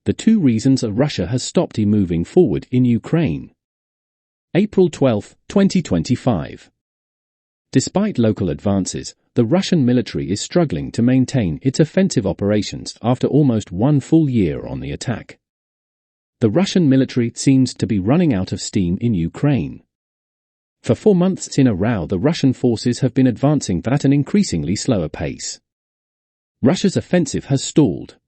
The two reasons Russia has stopped moving forward in Ukraine. April 12, 2025. Despite local advances, the Russian military is struggling to maintain its offensive operations after almost one full year on the attack. The Russian military seems to be running out of steam in Ukraine. For 4 months in a row, the Russian forces have been advancing at an increasingly slower pace. Russia's offensive has stalled.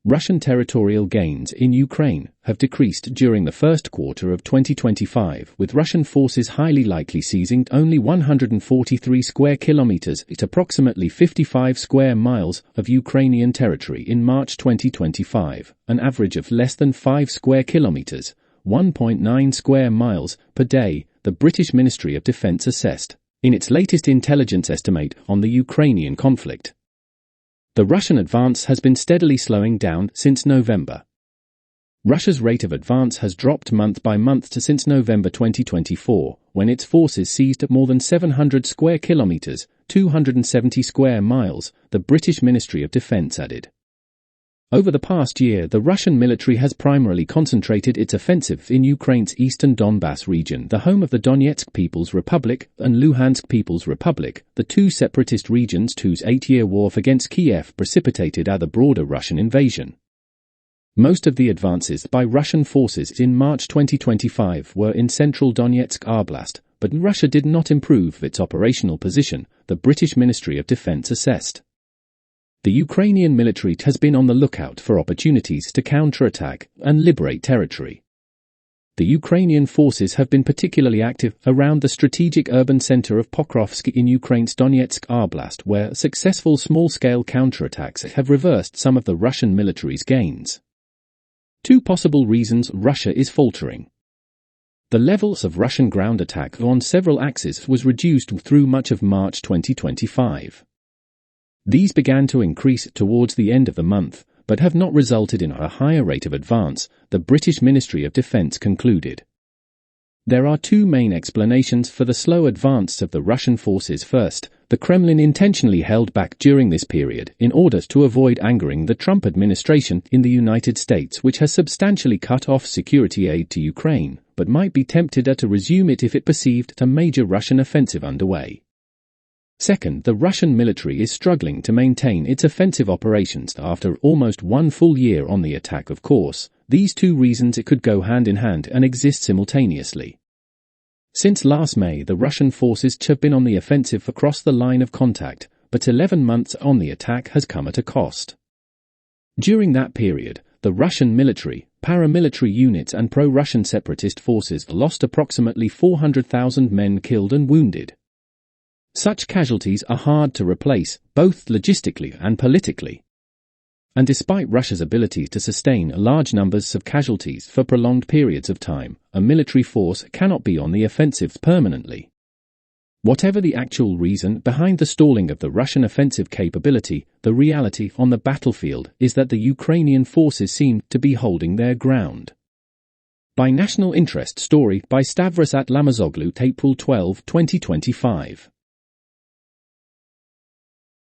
Russian territorial gains in Ukraine have decreased during the first quarter of 2025, with Russian forces highly likely seizing only 143 square kilometers at approximately 55 square miles of Ukrainian territory in March 2025, an average of less than 5 square kilometers, 1.9 square miles per day, the British Ministry of Defence assessed in its latest intelligence estimate on the Ukrainian conflict. The Russian advance has been steadily slowing down since November. Russia's rate of advance has dropped month by month since November 2024, when its forces seized more than 700 square kilometers, 270 square miles, the British Ministry of Defence added. Over the past year, the Russian military has primarily concentrated its offensive in Ukraine's eastern Donbass region, the home of the Donetsk People's Republic and Luhansk People's Republic, the two separatist regions whose 8-year war against Kiev precipitated the broader Russian invasion. Most of the advances by Russian forces in March 2025 were in central Donetsk Oblast, but Russia did not improve its operational position, the British Ministry of Defence assessed. The Ukrainian military has been on the lookout for opportunities to counterattack and liberate territory. The Ukrainian forces have been particularly active around the strategic urban center of Pokrovsk in Ukraine's Donetsk Oblast, where successful small-scale counterattacks have reversed some of the Russian military's gains. Two possible reasons Russia is faltering. The levels of Russian ground attack on several axes was reduced through much of March 2025. These began to increase towards the end of the month, but have not resulted in a higher rate of advance, the British Ministry of Defence concluded. There are two main explanations for the slow advance of the Russian forces. First, the Kremlin intentionally held back during this period in order to avoid angering the Trump administration in the United States, which has substantially cut off security aid to Ukraine, but might be tempted to resume it if it perceived a major Russian offensive underway. Second, the Russian military is struggling to maintain its offensive operations after almost one full year on the attack. Of course, these two reasons could go hand in hand and exist simultaneously. Since last May, the Russian forces have been on the offensive across the line of contact, but 11 months on the attack has come at a cost. During that period, the Russian military, paramilitary units and pro-Russian separatist forces lost approximately 400,000 men killed and wounded. Such casualties are hard to replace, both logistically and politically. And despite Russia's ability to sustain large numbers of casualties for prolonged periods of time, a military force cannot be on the offensive permanently. Whatever the actual reason behind the stalling of the Russian offensive capability, the reality on the battlefield is that the Ukrainian forces seem to be holding their ground. By National Interest story by Stavros Atlamazoglu, April 12, 2025.